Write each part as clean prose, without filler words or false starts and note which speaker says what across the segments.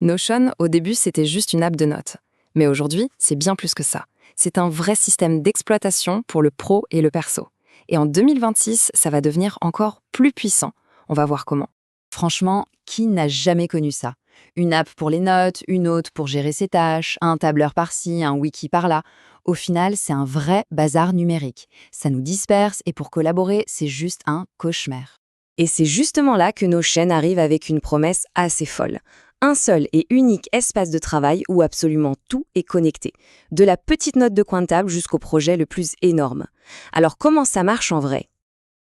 Speaker 1: Notion, au début, c'était juste une app de notes. Mais aujourd'hui, c'est bien plus que ça. C'est un vrai système d'exploitation pour le pro et le perso. Et en 2026, ça va devenir encore plus puissant. On va voir comment.
Speaker 2: Franchement, qui n'a jamais connu ça? Une app pour les notes, une autre pour gérer ses tâches, un tableur par-ci, un wiki par-là. Au final, c'est un vrai bazar numérique. Ça nous disperse et pour collaborer, c'est juste un cauchemar.
Speaker 3: Et c'est justement là que Notion arrive avec une promesse assez folle. Un seul et unique espace de travail où absolument tout est connecté. De la petite note de coin de table jusqu'au projet le plus énorme. Alors comment ça marche en vrai?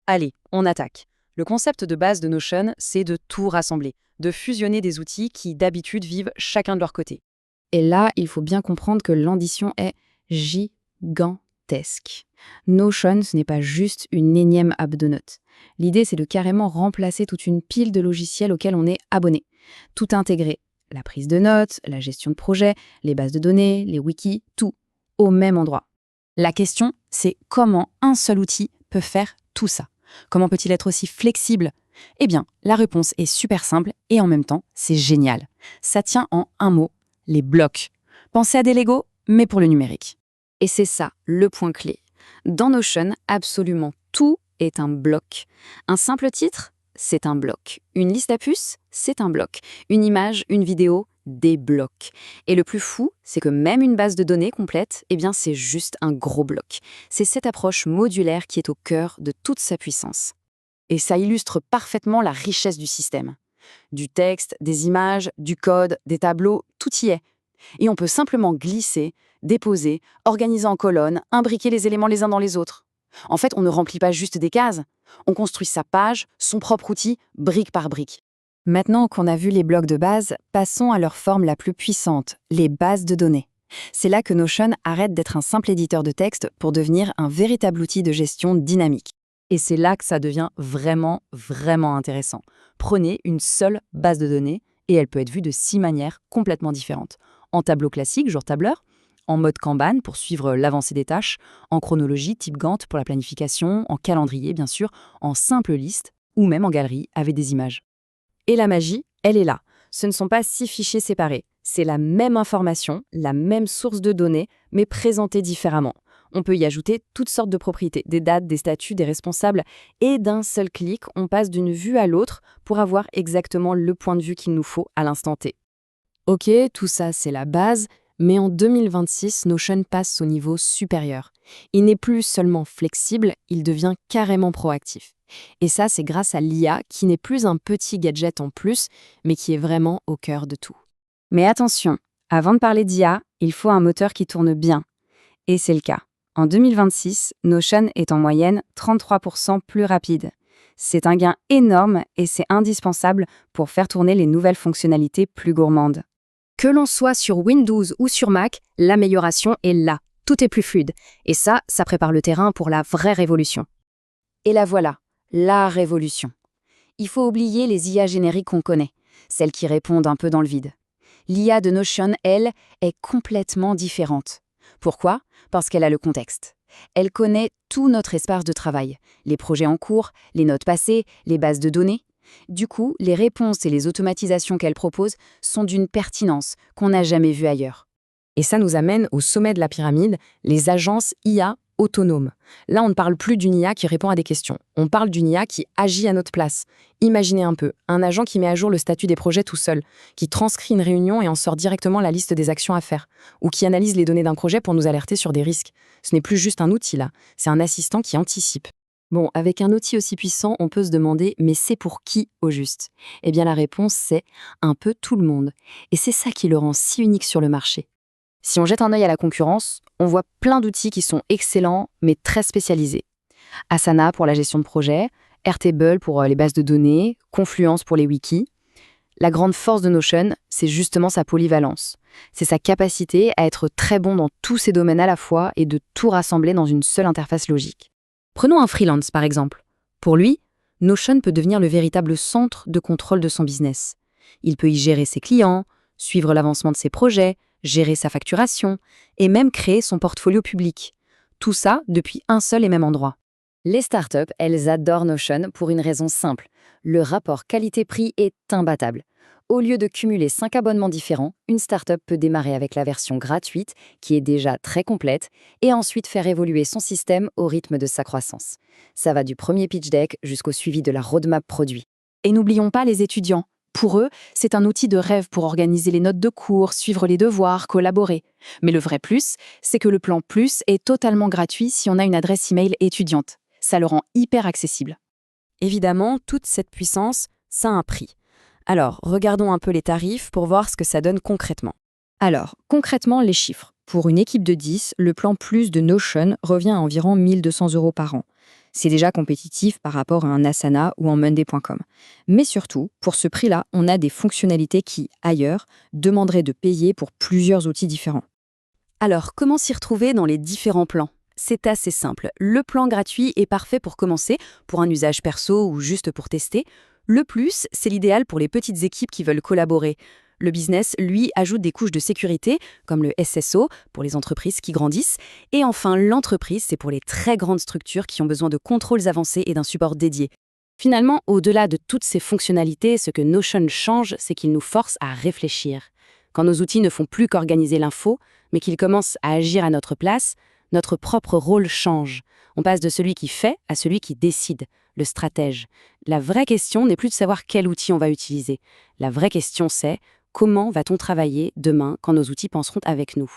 Speaker 4: Allez, on attaque. Le concept de base de Notion, c'est de tout rassembler, de fusionner des outils qui d'habitude vivent chacun de leur côté.
Speaker 1: Et là, il faut bien comprendre que l'ambition est gigantesque. Notion, ce n'est pas juste une énième app de notes. L'idée, c'est de carrément remplacer toute une pile de logiciels auxquels on est abonné. Tout intégrer. La prise de notes, la gestion de projet, les bases de données, les wikis, tout au même endroit.
Speaker 4: La question, c'est comment un seul outil peut faire tout ça? Comment peut-il être aussi flexible? Eh bien, la réponse est super simple et en même temps, c'est génial. Ça tient en un mot, les blocs. Pensez à des Lego, mais pour le numérique.
Speaker 2: Et c'est ça, le point clé. Dans Notion, absolument tout est un bloc. Un simple titre, c'est un bloc. Une liste à puces, c'est un bloc. Une image, une vidéo, des blocs. Et le plus fou, c'est que même une base de données complète, eh bien c'est juste un gros bloc. C'est cette approche modulaire qui est au cœur de toute sa puissance.
Speaker 4: Et ça illustre parfaitement la richesse du système. Du texte, des images, du code, des tableaux, tout y est. Et on peut simplement glisser, déposer, organiser en colonnes, imbriquer les éléments les uns dans les autres. En fait, on ne remplit pas juste des cases. On construit sa page, son propre outil, brique par brique.
Speaker 1: Maintenant qu'on a vu les blocs de base, passons à leur forme la plus puissante, les bases de données. C'est là que Notion arrête d'être un simple éditeur de texte pour devenir un véritable outil de gestion dynamique.
Speaker 4: Et c'est là que ça devient vraiment, vraiment intéressant. Prenez une seule base de données et elle peut être vue de 6 manières complètement différentes. En tableau classique, genre tableur, en mode Kanban pour suivre l'avancée des tâches, en chronologie type Gantt pour la planification, en calendrier bien sûr, en simple liste ou même en galerie avec des images.
Speaker 3: Et la magie, elle est là. Ce ne sont pas 6 fichiers séparés. C'est la même information, la même source de données, mais présentée différemment. On peut y ajouter toutes sortes de propriétés, des dates, des statuts, des responsables, et d'un seul clic, on passe d'une vue à l'autre pour avoir exactement le point de vue qu'il nous faut à l'instant T. Ok, tout ça c'est la base, mais en 2026, Notion passe au niveau supérieur. Il n'est plus seulement flexible, il devient carrément proactif. Et ça, c'est grâce à l'IA qui n'est plus un petit gadget en plus, mais qui est vraiment au cœur de tout. Mais attention, avant de parler d'IA, il faut un moteur qui tourne bien. Et c'est le cas. En 2026, Notion est en moyenne 33% plus rapide. C'est un gain énorme et c'est indispensable pour faire tourner les nouvelles fonctionnalités plus gourmandes. Que l'on soit sur Windows ou sur Mac, l'amélioration est là. Tout est plus fluide. Et ça prépare le terrain pour la vraie révolution. Et la voilà, la révolution. Il faut oublier les IA génériques qu'on connaît, celles qui répondent un peu dans le vide. L'IA de Notion, elle, est complètement différente. Pourquoi? Parce qu'elle a le contexte. Elle connaît tout notre espace de travail, les projets en cours, les notes passées, les bases de données. Du coup, les réponses et les automatisations qu'elle propose sont d'une pertinence qu'on n'a jamais vue ailleurs. Et ça nous amène au sommet de la pyramide, les agences IA autonomes. Là, on ne parle plus d'une IA qui répond à des questions. On parle d'une IA qui agit à notre place. Imaginez un peu, un agent qui met à jour le statut des projets tout seul, qui transcrit une réunion et en sort directement la liste des actions à faire, ou qui analyse les données d'un projet pour nous alerter sur des risques. Ce n'est plus juste un outil là, c'est un assistant qui anticipe. Bon, avec un outil aussi puissant, on peut se demander, mais c'est pour qui au juste? Eh bien la réponse, c'est un peu tout le monde. Et c'est ça qui le rend si unique sur le marché. Si on jette un œil à la concurrence, on voit plein d'outils qui sont excellents, mais très spécialisés. Asana pour la gestion de projet, Airtable pour les bases de données, Confluence pour les wikis. La grande force de Notion, c'est justement sa polyvalence. C'est sa capacité à être très bon dans tous ces domaines à la fois et de tout rassembler dans une seule interface logique. Prenons un freelance par exemple. Pour lui, Notion peut devenir le véritable centre de contrôle de son business. Il peut y gérer ses clients, suivre l'avancement de ses projets, gérer sa facturation et même créer son portfolio public. Tout ça depuis un seul et même endroit. Les startups, elles adorent Notion pour une raison simple. Le rapport qualité-prix est imbattable.
Speaker 2: Au lieu de cumuler 5 abonnements différents, une startup peut démarrer avec la version gratuite, qui est déjà très complète, et ensuite faire évoluer son système au rythme de sa croissance. Ça va du premier pitch deck jusqu'au suivi de la roadmap produit.
Speaker 1: Et n'oublions pas les étudiants. Pour eux, c'est un outil de rêve pour organiser les notes de cours, suivre les devoirs, collaborer. Mais le vrai plus, c'est que le plan Plus est totalement gratuit si on a une adresse email étudiante. Ça le rend hyper accessible.
Speaker 3: Évidemment, toute cette puissance, ça a un prix. Alors, regardons un peu les tarifs pour voir ce que ça donne concrètement.
Speaker 1: Alors, concrètement, les chiffres. Pour une équipe de 10, le plan Plus de Notion revient à environ 1 200 € par an. C'est déjà compétitif par rapport à un Asana ou un Monday.com. Mais surtout, pour ce prix-là, on a des fonctionnalités qui, ailleurs, demanderaient de payer pour plusieurs outils différents.
Speaker 2: Alors, comment s'y retrouver dans les différents plans ? C'est assez simple. Le plan gratuit est parfait pour commencer, pour un usage perso ou juste pour tester. Le plus, c'est l'idéal pour les petites équipes qui veulent collaborer. Le business, lui, ajoute des couches de sécurité, comme le SSO, pour les entreprises qui grandissent. Et enfin, l'entreprise, c'est pour les très grandes structures qui ont besoin de contrôles avancés et d'un support dédié. Finalement, au-delà de toutes ces fonctionnalités, ce que Notion change, c'est qu'il nous force à réfléchir. Quand nos outils ne font plus qu'organiser l'info, mais qu'ils commencent à agir à notre place, notre propre rôle change. On passe de celui qui fait à celui qui décide, le stratège. La vraie question n'est plus de savoir quel outil on va utiliser. La vraie question, c'est comment va-t-on travailler demain quand nos outils penseront avec nous ?